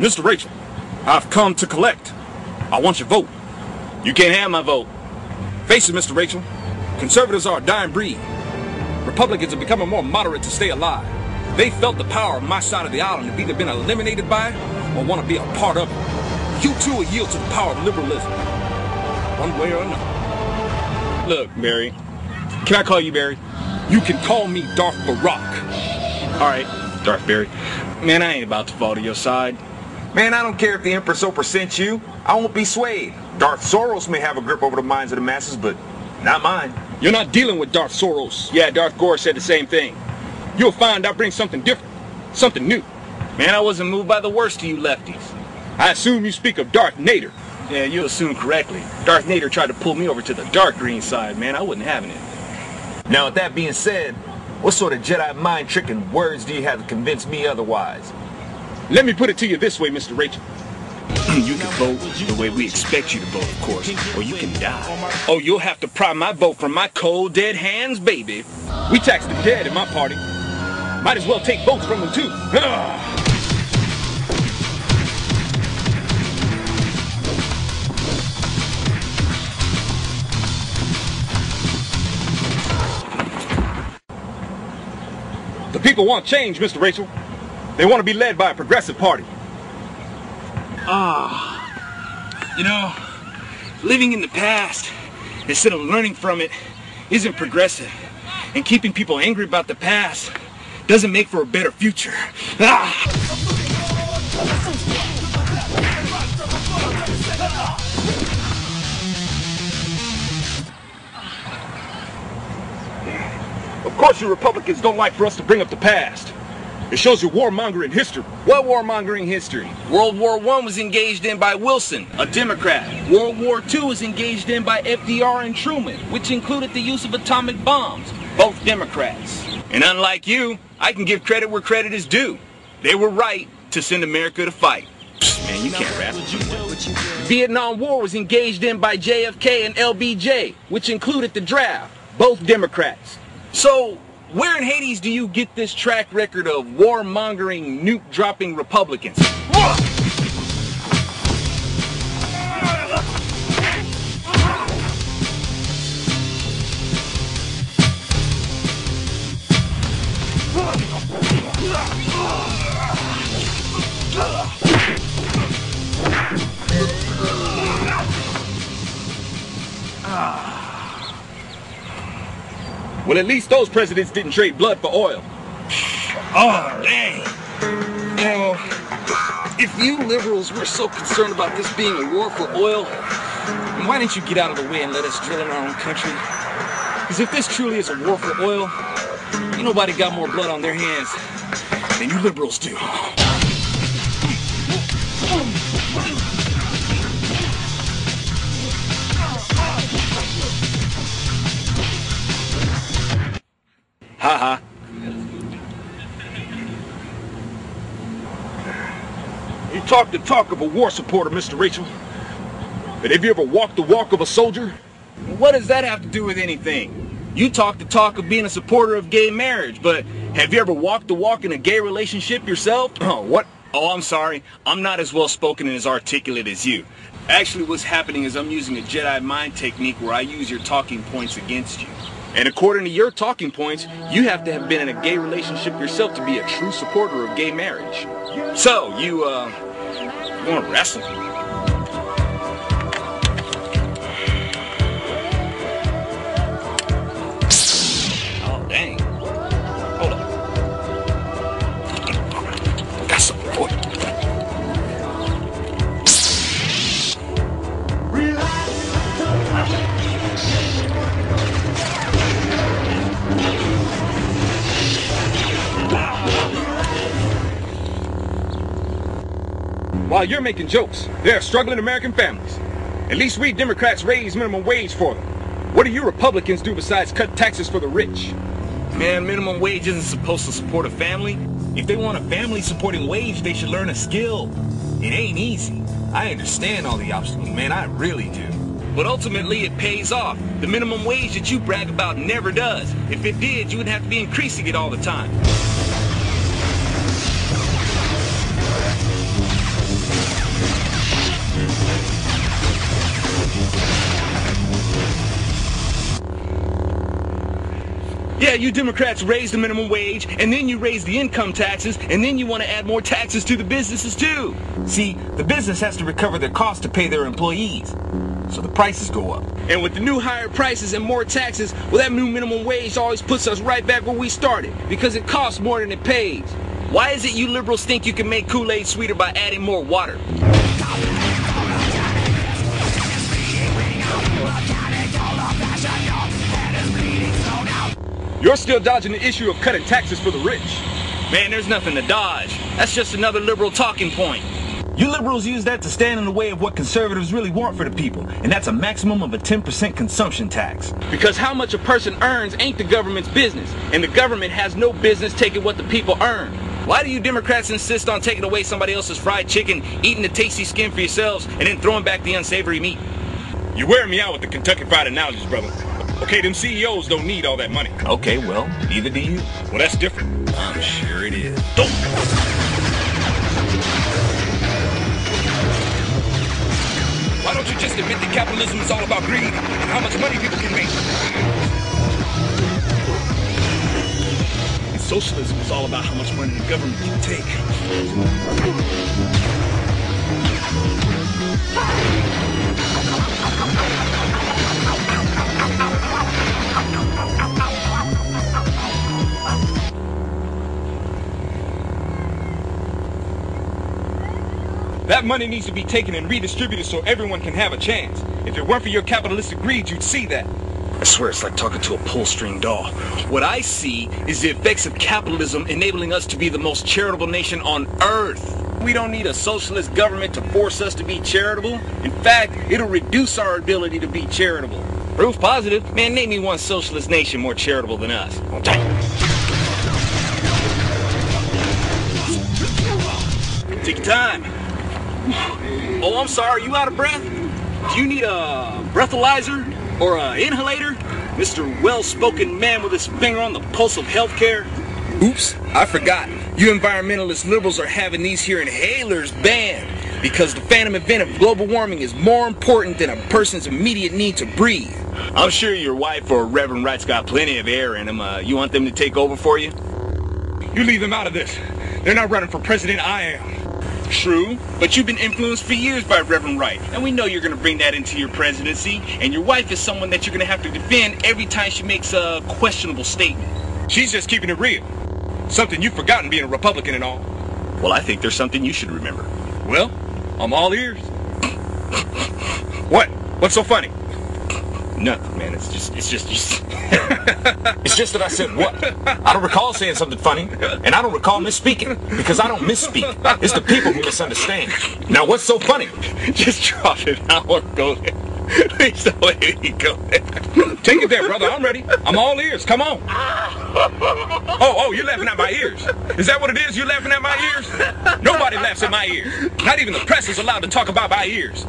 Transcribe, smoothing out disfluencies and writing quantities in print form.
Mr. Rachel, I've come to collect. I want your vote. You can't have my vote. Face it, Mr. Rachel. Conservatives are a dying breed. Republicans are becoming more moderate to stay alive. They felt the power of my side of the aisle and have either been eliminated by it or want to be a part of it. You too will yield to the power of liberalism, one way or another. Look, Barry. Can I call you Barry? You can call me Darth Barack. All right, Darth Barry. Man, I ain't about to fall to your side. Man, I don't care if the Empress Oprah sent you. I won't be swayed. Darth Soros may have a grip over the minds of the masses, but not mine. You're not dealing with Darth Soros. Yeah, Darth Gore said the same thing. You'll find I bring something different, something new. Man, I wasn't moved by the worst of you lefties. I assume you speak of Darth Nader. Yeah, you assume correctly. Darth Nader tried to pull me over to the dark green side, man. I wasn't having it. Now, with that being said, what sort of Jedi mind trick and words do you have to convince me otherwise? Let me put it to you this way, Mr. Rachel. You can vote the way we expect you to vote, of course, or you can die. Oh, you'll have to pry my vote from my cold, dead hands, baby. We tax the dead in my party. Might as well take votes from them, too. The people want change, Mr. Rachel. They want to be led by a progressive party. You know, living in the past instead of learning from it isn't progressive. And keeping people angry about the past doesn't make for a better future. Of course you Republicans don't like for us to bring up the past. It shows your warmongering history. What warmongering history? World War I was engaged in by Wilson, a Democrat. World War II was engaged in by FDR and Truman, which included the use of atomic bombs, both Democrats. And unlike you, I can give credit where credit is due. They were right to send America to fight. Psst, man, you can't rap. Vietnam War was engaged in by JFK and LBJ, which included the draft, both Democrats. So, where in Hades do you get this track record of warmongering, nuke-dropping Republicans? Well, at least those presidents didn't trade blood for oil. Oh, dang. You know, if you liberals were so concerned about this being a war for oil, then why didn't you get out of the way and let us drill in our own country? Because if this truly is a war for oil, ain't nobody got more blood on their hands than you liberals do. Ha-ha. You talk the talk of a war supporter, Mr. Rachel. But have you ever walked the walk of a soldier? What does that have to do with anything? You talk the talk of being a supporter of gay marriage, but have you ever walked the walk in a gay relationship yourself? Oh, what? Oh, I'm sorry. I'm not as well spoken and as articulate as you. Actually, what's happening is I'm using a Jedi mind technique where I use your talking points against you. And according to your talking points, you have to have been in a gay relationship yourself to be a true supporter of gay marriage. So, you want to wrestle? Oh, dang. Hold on. Got something for you. While you're making jokes, there are struggling American families. At least we Democrats raise minimum wage for them. What do you Republicans do besides cut taxes for the rich? Man, minimum wage isn't supposed to support a family. If they want a family-supporting wage, they should learn a skill. It ain't easy. I understand all the obstacles, man, I really do. But ultimately, it pays off. The minimum wage that you brag about never does. If it did, you would have to be increasing it all the time. Yeah, you Democrats raise the minimum wage, and then you raise the income taxes, and then you want to add more taxes to the businesses too. See, the business has to recover their costs to pay their employees, so the prices go up. And with the new higher prices and more taxes, well, that new minimum wage always puts us right back where we started, because it costs more than it pays. Why is it you liberals think you can make Kool-Aid sweeter by adding more water? You're still dodging the issue of cutting taxes for the rich. Man, there's nothing to dodge. That's just another liberal talking point. You liberals use that to stand in the way of what conservatives really want for the people, and that's a maximum of a 10% consumption tax. Because how much a person earns ain't the government's business, and the government has no business taking what the people earn. Why do you Democrats insist on taking away somebody else's fried chicken, eating the tasty skin for yourselves, and then throwing back the unsavory meat? You're wearing me out with the Kentucky Fried analogies, brother. Okay, them CEOs don't need all that money. Okay, well, neither do you. Well, that's different. I'm sure it is. Don't. Why don't you just admit that capitalism is all about greed and how much money people can make? And socialism is all about how much money the government can take. That money needs to be taken and redistributed so everyone can have a chance. If it weren't for your capitalistic greed, you'd see that. I swear it's like talking to a pull-string doll. What I see is the effects of capitalism enabling us to be the most charitable nation on earth. We don't need a socialist government to force us to be charitable. In fact, it'll reduce our ability to be charitable. Proof positive? Man, name me one socialist nation more charitable than us. Take your time. Oh, I'm sorry, you out of breath? Do you need a breathalyzer or an inhalator? Mr. Well-spoken man with his finger on the pulse of healthcare. Oops, I forgot. You environmentalist liberals are having these here inhalers banned because the phantom event of global warming is more important than a person's immediate need to breathe. I'm sure your wife or Reverend Wright's got plenty of air in them. You want them to take over for you? You leave them out of this. They're not running for president, I am. True, but you've been influenced for years by Reverend Wright, and we know you're going to bring that into your presidency, and your wife is someone that you're going to have to defend every time she makes a questionable statement. She's just keeping it real. Something you've forgotten being a Republican and all. Well, I think there's something you should remember. Well, I'm all ears. What? What's so funny? Nothing, man. It's just It's just that I said what? I don't recall saying something funny, and I don't recall misspeaking, because I don't misspeak. It's the people who misunderstand. Now, what's so funny? Just drop it. I won't go there. Please don't let me go there. Take it there, brother. I'm ready. I'm all ears. Come on. Oh, you're laughing at my ears. Is that what it is? You're laughing at my ears? Nobody laughs at my ears. Not even the press is allowed to talk about my ears.